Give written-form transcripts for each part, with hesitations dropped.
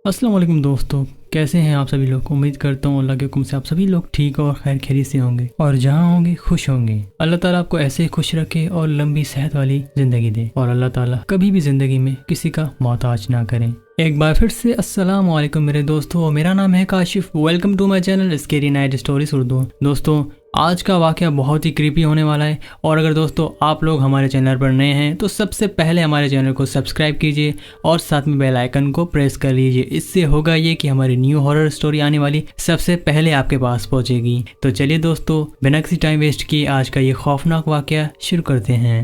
अस्सलाम वालेकुम दोस्तों, कैसे हैं आप सभी लोग। उम्मीद करता हूँ अल्लाह के हुक्म से आप सभी लोग ठीक और खैर खैरियत से होंगे और जहाँ होंगे खुश होंगे। अल्लाह ताला आपको ऐसे ही खुश रखे और लंबी सेहत वाली जिंदगी दे और अल्लाह ताला कभी भी जिंदगी में किसी का मोहताज ना करें। एक बार फिर से अस्सलाम वालेकुम मेरे दोस्तों, और मेरा नाम है Kashif. Welcome to my channel scary night stories Urdu. दोस्तों आज का वाकया बहुत ही क्रीपी होने वाला है और अगर दोस्तों आप लोग हमारे चैनल पर नए हैं तो सबसे पहले हमारे चैनल को सब्सक्राइब कीजिए और साथ में बेल आइकन को प्रेस कर लीजिए। इससे होगा ये कि हमारी न्यू हॉरर स्टोरी आने वाली सबसे पहले आपके पास पहुंचेगी। तो चलिए दोस्तों बिना किसी टाइम वेस्ट किए आज का ये खौफनाक वाकया शुरू करते हैं।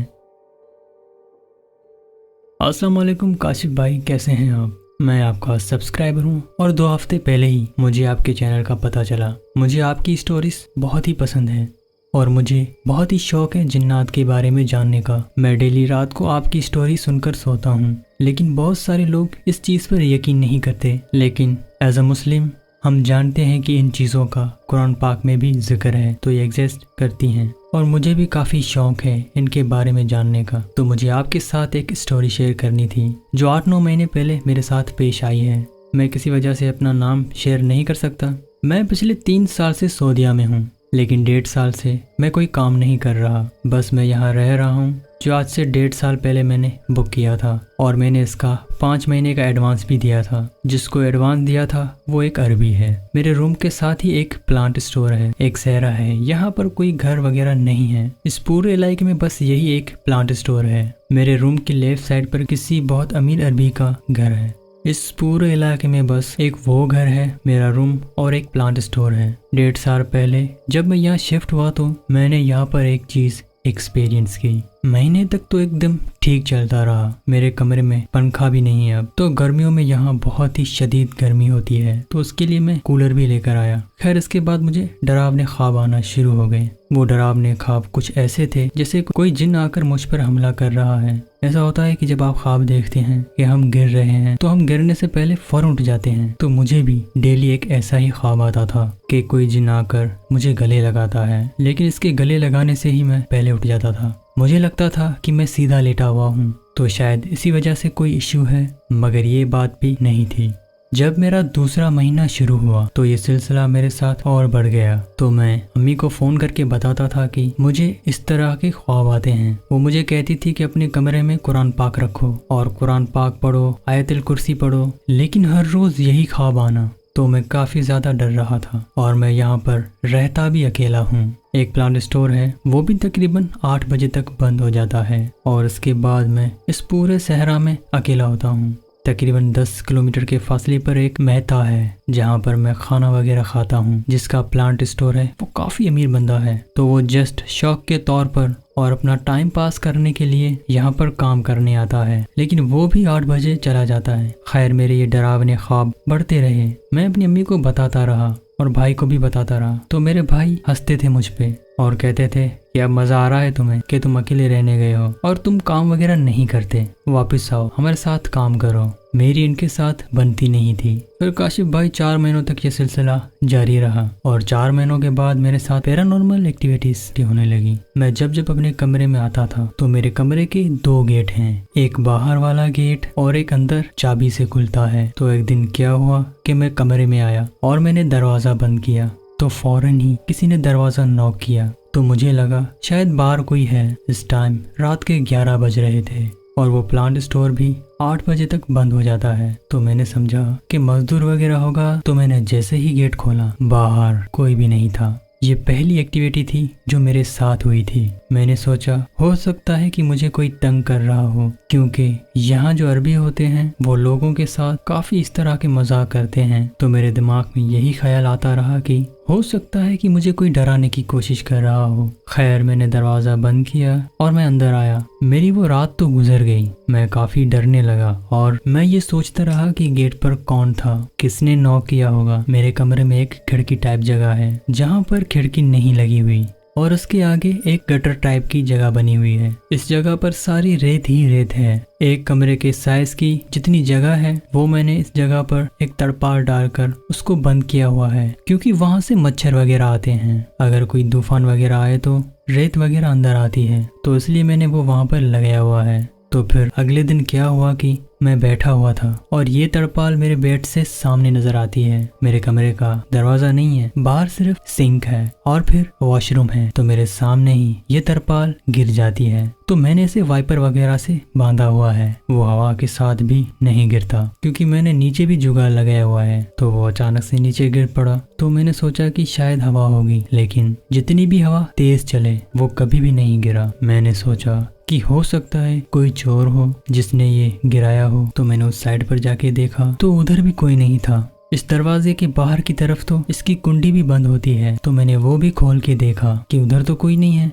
अस्सलाम वालेकुम काशिफ भाई, कैसे हैं आप। मैं आपका सब्सक्राइबर हूँ और 2 हफ्ते पहले ही मुझे आपके चैनल का पता चला। मुझे आपकी स्टोरीज बहुत ही पसंद है और मुझे बहुत ही शौक है जिन्नात के बारे में जानने का। मैं डेली रात को आपकी स्टोरी सुनकर सोता हूँ, लेकिन बहुत सारे लोग इस चीज़ पर यकीन नहीं करते। लेकिन एज अ मुस्लिम हम जानते हैं कि इन चीज़ों का कुरान पाक में भी जिक्र है, तो ये एग्जिस्ट करती हैं और मुझे भी काफ़ी शौक है इनके बारे में जानने का। तो मुझे आपके साथ एक स्टोरी शेयर करनी थी जो 8-9 महीने पहले मेरे साथ पेश आई है। मैं किसी वजह से अपना नाम शेयर नहीं कर सकता। मैं पिछले 3 साल से सऊदीया में हूँ, लेकिन 1.5 साल से मैं कोई काम नहीं कर रहा। बस मैं यहाँ रह रहा हूँ जो आज से 1.5 साल पहले मैंने बुक किया था और मैंने इसका 5 महीने का एडवांस भी दिया था। जिसको एडवांस दिया था वो एक अरबी है। मेरे रूम के साथ ही एक प्लांट स्टोर है, एक सहरा है। यहाँ पर कोई घर वगैरह नहीं है। इस पूरे इलाके में बस यही एक प्लांट स्टोर है। मेरे रूम की लेफ्ट साइड पर किसी बहुत अमीर अरबी का घर है। इस पूरे इलाके में बस एक वो घर है, मेरा रूम और एक प्लांट स्टोर है। 1.5 साल पहले जब मैं यहाँ शिफ्ट हुआ तो मैंने यहाँ पर एक चीज़ एक्सपीरियंस की। महीने तक तो एकदम ठीक चलता रहा। मेरे कमरे में पंखा भी नहीं है। अब तो गर्मियों में यहाँ बहुत ही शदीद गर्मी होती है, तो उसके लिए मैं कूलर भी लेकर आया। खैर इसके बाद मुझे डरावने ख्वाब आना शुरू हो गए। वो डरावने ख्वाब कुछ ऐसे थे जैसे कोई जिन आकर मुझ पर हमला कर रहा है। ऐसा होता है कि जब आप ख्वाब देखते हैं कि हम गिर रहे हैं तो हम गिरने से पहले फौरन उठ जाते हैं। तो मुझे भी डेली एक ऐसा ही ख्वाब आता था कि कोई जिन आकर मुझे गले लगाता है, लेकिन इसके गले लगाने से ही मैं पहले उठ जाता था। मुझे लगता था कि मैं सीधा लेटा हुआ हूँ, तो शायद इसी वजह से कोई इश्यू है, मगर ये बात भी नहीं थी। जब मेरा दूसरा महीना शुरू हुआ तो ये सिलसिला मेरे साथ और बढ़ गया। तो मैं अम्मी को फ़ोन करके बताता था कि मुझे इस तरह के ख्वाब आते हैं। वो मुझे कहती थी कि अपने कमरे में कुरान पाक रखो और कुरान पाक पढ़ो, आयतुल कुर्सी पढ़ो, लेकिन हर रोज़ यही ख्वाब आना। तो मैं काफ़ी ज़्यादा डर रहा था और मैं यहाँ पर रहता भी अकेला हूँ। एक प्लांट स्टोर है, वो भी तकरीबन 8 बजे तक बंद हो जाता है और इसके बाद मैं इस पूरे सहरा में अकेला होता हूँ। तकरीबन 10 किलोमीटर के फासले पर एक मेहता है जहाँ पर मैं खाना वगैरह खाता हूँ। जिसका प्लांट स्टोर है वो काफ़ी अमीर बंदा है, तो वो जस्ट शौक के तौर पर और अपना टाइम पास करने के लिए यहाँ पर काम करने आता है, लेकिन वो भी 8 बजे चला जाता है। खैर मेरे ये डरावने ख्वाब बढ़ते रहे। मैं अपनी अम्मी को बताता रहा और भाई को भी बताता रहा, तो मेरे भाई हंसते थे मुझ पे और कहते थे कि अब मज़ा आ रहा है तुम्हें कि तुम अकेले रहने गए हो और तुम काम वगैरह नहीं करते, वापस आओ हमारे साथ काम करो। मेरी इनके साथ बनती नहीं थी। फिर काशिफ भाई 4 महीनों तक ये सिलसिला जारी रहा और 4 महीनों के बाद मेरे साथ पैरानॉर्मल एक्टिविटीज होने लगी। मैं जब अपने कमरे में आता था तो मेरे कमरे के 2 गेट हैं, एक बाहर वाला गेट और एक अंदर चाबी से खुलता है। तो एक दिन क्या हुआ कि मैं कमरे में आया और मैंने दरवाज़ा बंद किया तो फौरन ही किसी ने दरवाज़ा नॉक किया। तो मुझे लगा शायद बाहर कोई है। इस टाइम रात के 11 बज रहे थे और वो प्लांट स्टोर भी 8 बजे तक बंद हो जाता है। तो मैंने समझा कि मजदूर वगैरह होगा, तो मैंने जैसे ही गेट खोला बाहर कोई भी नहीं था। ये पहली एक्टिविटी थी जो मेरे साथ हुई थी। मैंने सोचा हो सकता है कि मुझे कोई तंग कर रहा हो, क्योंकि यहाँ जो अरबी होते हैं वो लोगों के साथ काफ़ी इस तरह के मजाक करते हैं। तो मेरे दिमाग में यही ख्याल आता रहा कि हो सकता है कि मुझे कोई डराने की कोशिश कर रहा हो। खैर मैंने दरवाज़ा बंद किया और मैं अंदर आया। मेरी वो रात तो गुजर गई। मैं काफ़ी डरने लगा और मैं ये सोचता रहा कि गेट पर कौन था, किसने नॉक किया होगा। मेरे कमरे में एक खिड़की टाइप जगह है जहाँ पर खिड़की नहीं लगी हुई और उसके आगे एक गटर टाइप की जगह बनी हुई है। इस जगह पर सारी रेत ही रेत है। एक कमरे के साइज की जितनी जगह है वो मैंने इस जगह पर एक तड़पाल डालकर उसको बंद किया हुआ है, क्योंकि वहां से मच्छर वगैरह आते हैं। अगर कोई तूफान वगैरह आए तो रेत वगैरह अंदर आती है, तो इसलिए मैंने वो वहां पर लगाया हुआ है। तो फिर अगले दिन क्या हुआ कि मैं बैठा हुआ था और ये तरपाल मेरे बेड से सामने नजर आती है। मेरे कमरे का दरवाजा नहीं है, बाहर सिर्फ सिंक है और फिर वॉशरूम है। तो मेरे सामने ही ये तरपाल गिर जाती है। तो मैंने इसे वाइपर वगैरह से बांधा हुआ है, वो हवा के साथ भी नहीं गिरता क्योंकि मैंने नीचे भी जुगाड़ लगाया हुआ है। तो वो अचानक से नीचे गिर पड़ा। तो मैंने सोचा कि शायद हवा होगी, लेकिन जितनी भी हवा तेज चले वो कभी भी नहीं गिरा। मैंने सोचा कि हो सकता है कोई चोर हो जिसने ये गिराया हो। तो मैंने उस साइड पर जाके देखा तो उधर भी कोई नहीं था। इस दरवाजे के बाहर की तरफ तो इसकी कुंडी भी बंद होती है, तो मैंने वो भी खोल के देखा कि उधर तो कोई नहीं है,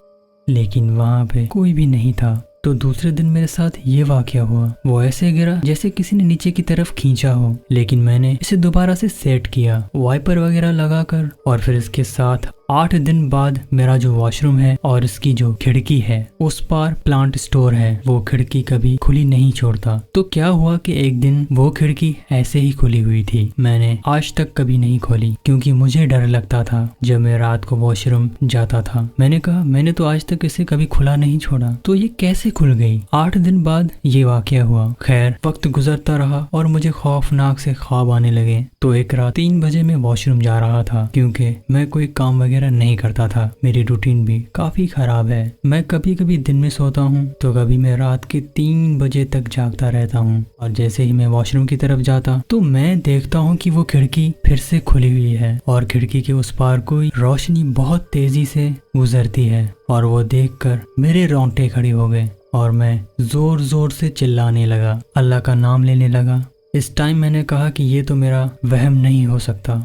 लेकिन वहाँ पे कोई भी नहीं था। तो दूसरे दिन मेरे साथ ये वाकया हुआ। वो ऐसे गिरा जैसे किसी ने नीचे की तरफ खींचा हो, लेकिन मैंने इसे दोबारा से सेट किया वाइपर वगैरह लगाकर। और फिर इसके साथ 8 दिन बाद मेरा जो वॉशरूम है और इसकी जो खिड़की है उस पार प्लांट स्टोर है, वो खिड़की कभी खुली नहीं छोड़ता। तो क्या हुआ कि एक दिन वो खिड़की ऐसे ही खुली हुई थी। मैंने आज तक कभी नहीं खोली क्योंकि मुझे डर लगता था जब मैं रात को वॉशरूम जाता था। मैंने कहा मैंने तो आज तक इसे कभी खुला नहीं छोड़ा, तो ये कैसे खुल गई। 8 दिन बाद ये वाकया हुआ। खैर वक्त गुजरता रहा और मुझे खौफनाक से ख्वाब आने लगे। तो एक रात 3 बजे मैं वॉशरूम जा रहा था क्योंकि मैं कोई काम वगैरह नहीं करता था। मेरी रूटीन भी काफी खराब है। मैं कभी कभी दिन में सोता हूँ तो कभी मैं रात के 3 बजे तक जागता रहता हूँ। और जैसे ही मैं वॉशरूम की तरफ जाता तो मैं देखता हूँ कि वो खिड़की फिर से खुली हुई है और खिड़की के उस पार कोई रोशनी बहुत तेजी से गुजरती है। और वो देखकर मेरे रोंगटे खड़े हो गए और मैं जोर जोर से चिल्लाने लगा, अल्लाह का नाम लेने लगा। इस टाइम मैंने कहा कि ये तो मेरा वहम नहीं हो सकता,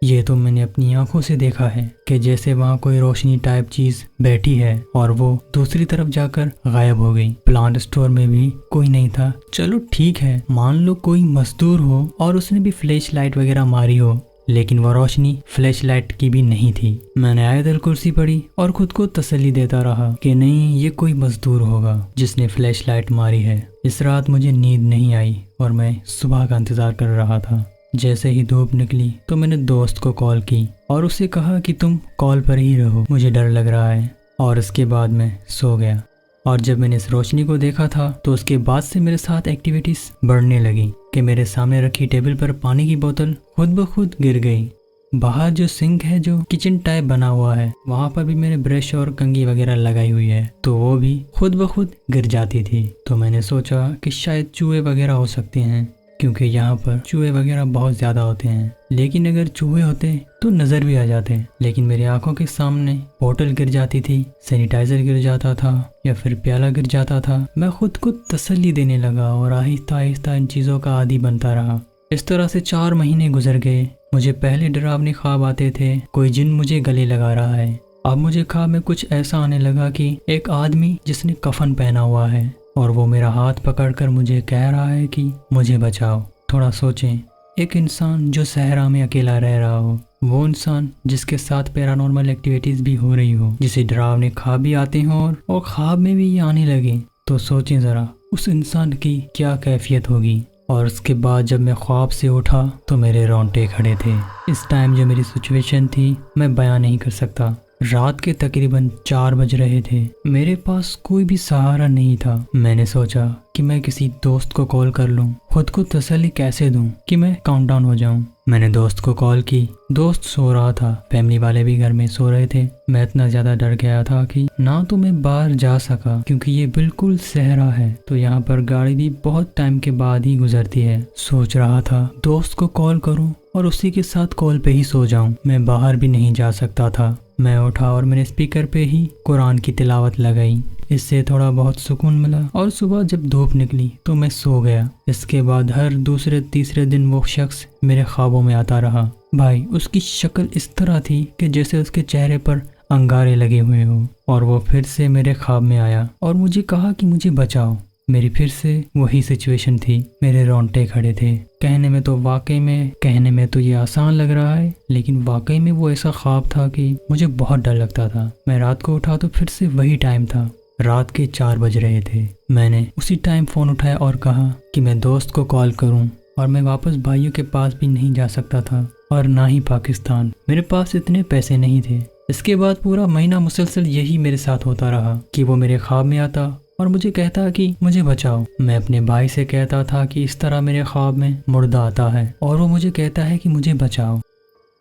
ये तो मैंने अपनी आंखों से देखा है कि जैसे वहाँ कोई रोशनी टाइप चीज बैठी है और वो दूसरी तरफ जाकर गायब हो गई। प्लांट स्टोर में भी कोई नहीं था। चलो ठीक है, मान लो कोई मजदूर हो और उसने भी फ्लैश लाइट वगैरह मारी हो, लेकिन वो रोशनी फ्लैश लाइट की भी नहीं थी। मैंने आयतल कुर्सी पढ़ी और खुद को तसल्ली देता रहा कि नहीं, ये कोई मजदूर होगा जिसने फ्लैश लाइट मारी है। इस रात मुझे नींद नहीं आई और मैं सुबह का इंतजार कर रहा था। जैसे ही धूप निकली तो मैंने दोस्त को कॉल की और उससे कहा कि तुम कॉल पर ही रहो, मुझे डर लग रहा है। और उसके बाद मैं सो गया। और जब मैंने इस रोशनी को देखा था तो उसके बाद से मेरे साथ एक्टिविटीज बढ़ने लगी कि मेरे सामने रखी टेबल पर पानी की बोतल खुद ब खुद गिर गई। बाहर जो सिंक है जो किचन टाइप बना हुआ है वहाँ पर भी मैंने ब्रश और कंघी वगैरह लगाई हुई है, तो वो भी खुद ब खुद गिर जाती थी। तो मैंने सोचा कि शायद चूहे वगैरह हो सकते हैं क्योंकि यहाँ पर चूहे वगैरह बहुत ज़्यादा होते हैं। लेकिन अगर चूहे होते तो नज़र भी आ जाते, लेकिन मेरी आंखों के सामने बोतल गिर जाती थी, सैनिटाइजर गिर जाता था या फिर प्याला गिर जाता था। मैं खुद को तसल्ली देने लगा और आहिस्ता आहिस्ता इन चीज़ों का आदी बनता रहा। इस तरह से 4 महीने गुजर गए। मुझे पहले डरावने ख्वाब आते थे, कोई जिन मुझे गले लगा रहा है। अब मुझे ख्वाब में कुछ ऐसा आने लगा कि एक आदमी जिसने कफन पहना हुआ है और वो मेरा हाथ पकड़कर मुझे कह रहा है कि मुझे बचाओ। थोड़ा सोचें, एक इंसान जो सहरा में अकेला रह रहा हो, वो इंसान जिसके साथ पैरानॉर्मल एक्टिविटीज भी हो रही हो, जिसे डरावने ख्वाब भी आते हों और ख्वाब में भी ये आने लगे, तो सोचें ज़रा उस इंसान की क्या कैफियत होगी। और उसके बाद जब मैं ख्वाब से उठा तो मेरे रोंगटे खड़े थे। इस टाइम जो मेरी सिचुएशन थी मैं बयां नहीं कर सकता। रात के तकरीबन 4 बज रहे थे। मेरे पास कोई भी सहारा नहीं था। मैंने सोचा कि मैं किसी दोस्त को कॉल कर लूं। खुद को तसल्ली कैसे दूं कि मैं काउंटडाउन हो जाऊं। मैंने दोस्त को कॉल की। दोस्त सो रहा था, फैमिली वाले भी घर में सो रहे थे। मैं इतना ज्यादा डर गया था कि ना तो मैं बाहर जा सका क्योंकि ये बिल्कुल सहरा है, तो यहाँ पर गाड़ी भी बहुत टाइम के बाद ही गुजरती है। सोच रहा था दोस्त को कॉल करूं और उसी के साथ कॉल पे ही सो जाऊं। मैं बाहर भी नहीं जा सकता था। मैं उठा और मैंने स्पीकर पे ही कुरान की तिलावत लगाई। इससे थोड़ा बहुत सुकून मिला और सुबह जब धूप निकली तो मैं सो गया। इसके बाद हर दूसरे तीसरे दिन वो शख्स मेरे ख्वाबों में आता रहा। भाई उसकी शक्ल इस तरह थी कि जैसे उसके चेहरे पर अंगारे लगे हुए हो। और वो फिर से मेरे ख्वाब में आया और मुझे कहा कि मुझे बचाओ। मेरी फिर से वही सिचुएशन थी। मेरे रोंगटे खड़े थे। कहने में तो ये आसान लग रहा है, लेकिन वाकई में वो ऐसा ख्वाब था कि मुझे बहुत डर लगता था। मैं रात को उठा तो फिर से वही टाइम था। रात के 4 बज रहे थे। मैंने उसी टाइम फ़ोन उठाया और कहा कि मैं दोस्त को कॉल करूं। और मैं वापस भाइयों के पास भी नहीं जा सकता था और ना ही पाकिस्तान। मेरे पास इतने पैसे नहीं थे। इसके बाद पूरा महीना मुसलसल यही मेरे साथ होता रहा कि वो मेरे ख्वाब में आता और मुझे कहता कि मुझे बचाओ। मैं अपने भाई से कहता था कि इस तरह मेरे ख्वाब में मुर्दा आता है और वो मुझे कहता है कि मुझे बचाओ,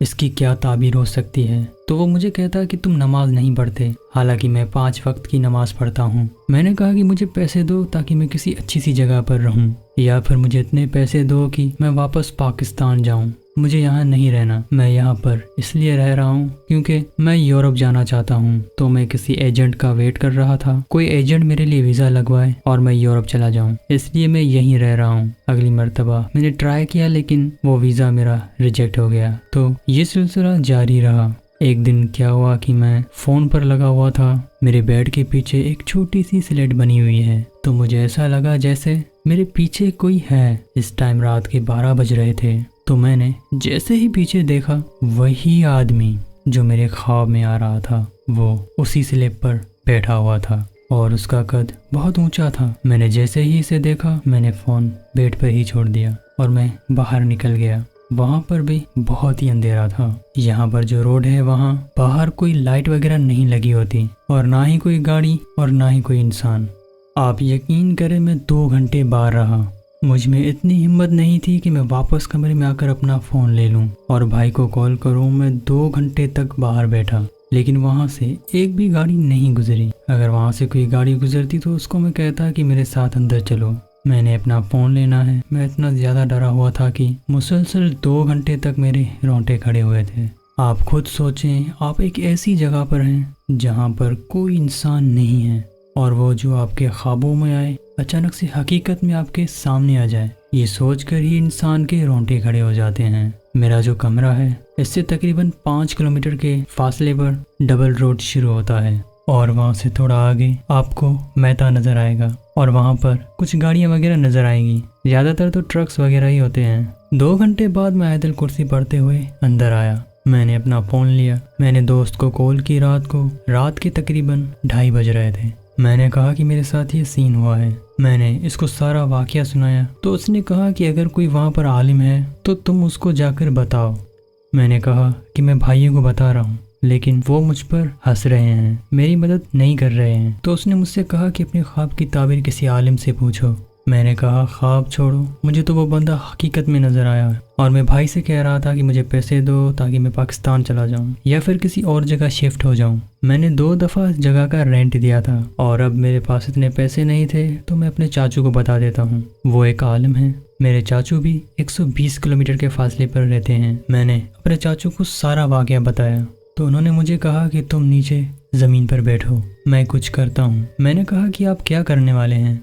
इसकी क्या ताबीर हो सकती है। तो वो मुझे कहता कि तुम नमाज नहीं पढ़ते, हालांकि मैं 5 वक्त की नमाज पढ़ता हूँ। मैंने कहा कि मुझे पैसे दो ताकि मैं किसी अच्छी सी जगह पर रहूँ, या फिर मुझे इतने पैसे दो कि मैं वापस पाकिस्तान जाऊँ। मुझे यहाँ नहीं रहना, मैं यहाँ पर इसलिए रह रहा हूँ क्योंकि मैं यूरोप जाना चाहता हूँ। तो मैं किसी एजेंट का वेट कर रहा था, कोई एजेंट मेरे लिए वीज़ा लगवाए और मैं यूरोप चला जाऊँ, इसलिए मैं यहीं रह रहा हूँ। अगली मर्तबा मैंने ट्राई किया लेकिन वो वीज़ा मेरा रिजेक्ट हो गया। तो ये सिलसिला जारी रहा। एक दिन क्या हुआ कि मैं फ़ोन पर लगा हुआ था, मेरे बेड के पीछे एक छोटी सी स्लेट बनी हुई है। तो मुझे ऐसा लगा जैसे मेरे पीछे कोई है। इस टाइम रात के 12 बज रहे थे। तो मैंने जैसे ही पीछे देखा, वही आदमी जो मेरे ख्वाब में आ रहा था वो उसी स्लेब पर बैठा हुआ था और उसका कद बहुत ऊंचा था। मैंने जैसे ही इसे देखा, मैंने फ़ोन बेड पर ही छोड़ दिया और मैं बाहर निकल गया। वहाँ पर भी बहुत ही अंधेरा था। यहाँ पर जो रोड है वहाँ बाहर कोई लाइट वगैरह नहीं लगी होती और ना ही कोई गाड़ी और ना ही कोई इंसान। आप यकीन करें, मैं 2 घंटे बाहर रहा। मुझ में इतनी हिम्मत नहीं थी कि मैं वापस कमरे में आकर अपना फ़ोन ले लूं और भाई को कॉल करूं। मैं 2 घंटे तक बाहर बैठा, लेकिन वहां से एक भी गाड़ी नहीं गुजरी। अगर वहां से कोई गाड़ी गुजरती तो उसको मैं कहता कि मेरे साथ अंदर चलो, मैंने अपना फ़ोन लेना है। मैं इतना ज़्यादा डरा हुआ था कि मुसलसल 2 घंटे तक मेरे रोंगटे खड़े हुए थे। आप खुद सोचें, आप एक ऐसी जगह पर हैं जहाँ पर कोई इंसान नहीं है और वो जो आपके ख्वाबों में आए अचानक से हकीकत में आपके सामने आ जाए। ये सोचकर ही इंसान के रोंगटे खड़े हो जाते हैं। मेरा जो कमरा है इससे तकरीबन 5 किलोमीटर के फासले पर डबल रोड शुरू होता है और वहाँ से थोड़ा आगे आपको मेहता नज़र आएगा और वहाँ पर कुछ गाड़ियाँ वगैरह नज़र आएंगी। ज़्यादातर तो ट्रक्स वगैरह ही होते हैं। 2 घंटे बाद मैं आयतल कुर्सी पढ़ते हुए अंदर आया। मैंने अपना फ़ोन लिया। मैंने दोस्त को कॉल की। रात के तकरीबन 2:30 बज रहे थे। मैंने कहा कि मेरे साथ ये सीन हुआ है। मैंने इसको सारा वाकया सुनाया तो उसने कहा कि अगर कोई वहाँ पर आलिम है तो तुम उसको जाकर बताओ। मैंने कहा कि मैं भाइयों को बता रहा हूँ, लेकिन वो मुझ पर हंस रहे हैं, मेरी मदद नहीं कर रहे हैं। तो उसने मुझसे कहा कि अपने ख्वाब की ताबीर किसी आलिम से पूछो। मैंने कहा ख्वाब छोड़ो, मुझे तो वो बंदा हकीकत में नज़र आया और मैं भाई से कह रहा था कि मुझे पैसे दो ताकि मैं पाकिस्तान चला जाऊं या फिर किसी और जगह शिफ्ट हो जाऊं। मैंने 2 दफ़ा इस जगह का रेंट दिया था और अब मेरे पास इतने पैसे नहीं थे तो मैं अपने चाचू को बता देता हूँ। वो एक आलिम है। मेरे चाचू भी 120 किलोमीटर के फासले पर रहते हैं। मैंने अपने चाचू को सारा वाकया बताया तो उन्होंने मुझे कहा कि तुम नीचे ज़मीन पर बैठो, मैं कुछ करता हूँ। मैंने कहा कि आप क्या करने वाले हैं?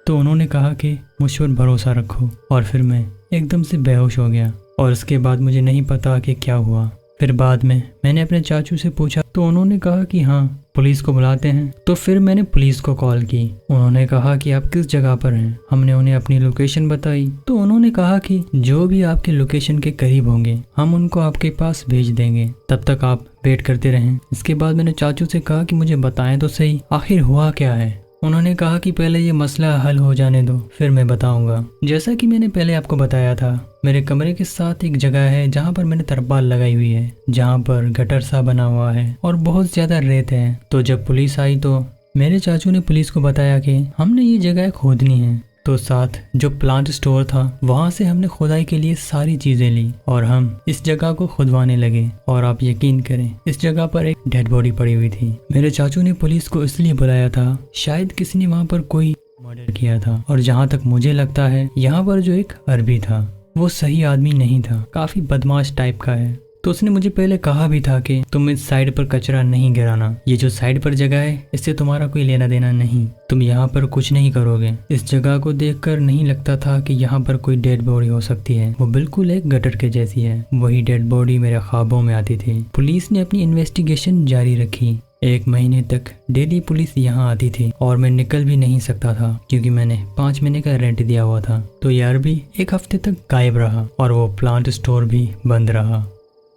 तो उन्होंने कहा कि मुझ पर भरोसा रखो और फिर मैं एकदम से बेहोश हो गया और उसके बाद मुझे नहीं पता कि क्या हुआ। फिर बाद में मैंने अपने चाचू से पूछा तो उन्होंने कहा कि हाँ, पुलिस को बुलाते हैं। तो फिर मैंने पुलिस को कॉल की। उन्होंने कहा कि आप किस जगह पर हैं। हमने उन्हें अपनी लोकेशन बताई तो उन्होंने कहा कि जो भी आपके लोकेशन के करीब होंगे हम उनको आपके पास भेज देंगे, तब तक आप वेट करते रहें। इसके बाद मैंने चाचू से कहा कि मुझे बताएं तो सही, आखिर हुआ क्या है। उन्होंने कहा कि पहले ये मसला हल हो जाने दो, फिर मैं बताऊंगा। जैसा कि मैंने पहले आपको बताया था, मेरे कमरे के साथ एक जगह है जहाँ पर मैंने तरपाल लगाई हुई है, जहाँ पर गटर सा बना हुआ है और बहुत ज़्यादा रेत है। तो जब पुलिस आई तो मेरे चाचू ने पुलिस को बताया कि हमने ये जगह खोदनी है। तो साथ जो प्लांट स्टोर था वहाँ से हमने खुदाई के लिए सारी चीज़ें ली और हम इस जगह को खुदवाने लगे। और आप यकीन करें, इस जगह पर एक डेड बॉडी पड़ी हुई थी। मेरे चाचू ने पुलिस को इसलिए बुलाया था, शायद किसी ने वहाँ पर कोई मर्डर किया था। और जहाँ तक मुझे लगता है, यहाँ पर जो एक अरबी था वो सही आदमी नहीं था, काफ़ी बदमाश टाइप का है। तो उसने मुझे पहले कहा भी था कि तुम इस साइड पर कचरा नहीं गिराना, ये जो साइड पर जगह है इससे तुम्हारा कोई लेना देना नहीं, तुम यहाँ पर कुछ नहीं करोगे। इस जगह को देखकर नहीं लगता था कि यहाँ पर कोई डेड बॉडी हो सकती है, वो बिल्कुल एक गटर के जैसी है। वही डेड बॉडी मेरे ख्वाबों में आती थी। पुलिस ने अपनी इन्वेस्टिगेशन जारी रखी। 1 महीने तक डेली पुलिस यहाँ आती थी और मैं निकल भी नहीं सकता था क्योंकि मैंने 5 महीने का रेंट दिया हुआ था। तो यार भी 1 हफ्ते तक गायब रहा और वो प्लांट स्टोर भी बंद रहा।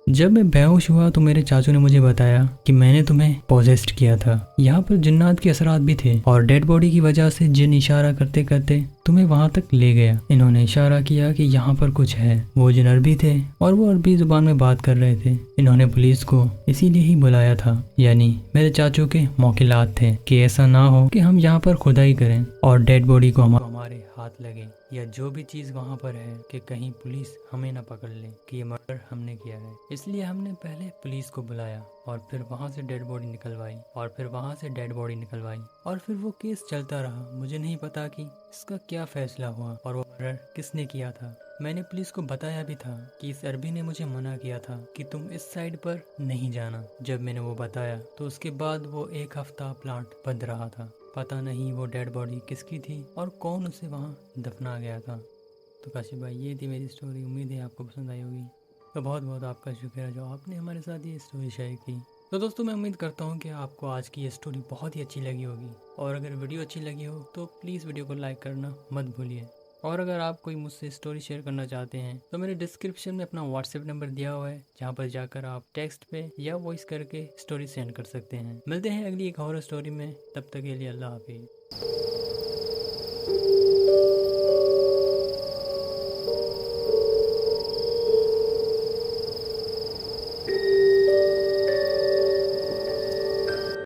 जब मैं बेहोश हुआ तो मेरे चाचू ने मुझे बताया कि मैंने तुम्हें पोजेस्ड किया था। यहाँ पर जिन्नात के असरात भी थे और डेड बॉडी की वजह से जिन इशारा करते करते तुम्हें वहां तक ले गया। इन्होंने इशारा किया कि यहाँ पर कुछ है। वो जिन अरबी थे और वो अरबी जुबान में बात कर रहे थे। इन्होंने पुलिस को इसीलिए ही बुलाया था, यानी मेरे चाचू के मौकिलात थे कि ऐसा ना हो कि हम यहाँ पर खुदाई करें और डेड बॉडी को हमारे हाथ लगे या जो भी चीज वहाँ पर है कि कहीं पुलिस हमें ना पकड़ ले कि ये मर्डर हमने किया है। इसलिए हमने पहले पुलिस को बुलाया और फिर वहाँ से डेड बॉडी निकलवाई और फिर वहाँ से डेड बॉडी निकलवाई और फिर वो केस चलता रहा। मुझे नहीं पता कि इसका क्या फैसला हुआ और वो मर्डर किसने किया था। मैंने पुलिस को बताया भी था कि इस अरबी ने मुझे मना किया था कि तुम इस साइड पर नहीं जाना। जब मैंने वो बताया तो उसके बाद वो 1 हफ्ता प्लांट बंद रहा था। पता नहीं वो डेड बॉडी किसकी थी और कौन उसे वहाँ दफना गया था। तो काशिफ भाई, ये थी मेरी स्टोरी। उम्मीद है आपको पसंद आई होगी। तो बहुत बहुत आपका शुक्रिया जो आपने हमारे साथ ये स्टोरी शेयर की। तो दोस्तों, मैं उम्मीद करता हूँ कि आपको आज की ये स्टोरी बहुत ही अच्छी लगी होगी और अगर वीडियो अच्छी लगी हो तो प्लीज़ वीडियो को लाइक करना मत भूलिए। और अगर आप कोई मुझसे स्टोरी शेयर करना चाहते हैं तो मेरे डिस्क्रिप्शन में अपना व्हाट्सएप नंबर दिया हुआ है, जहाँ पर जाकर आप टेक्स्ट पे या वॉइस करके स्टोरी सेंड कर सकते हैं। मिलते हैं अगली एक और स्टोरी में, तब तक के लिए अल्लाह हाफिज़।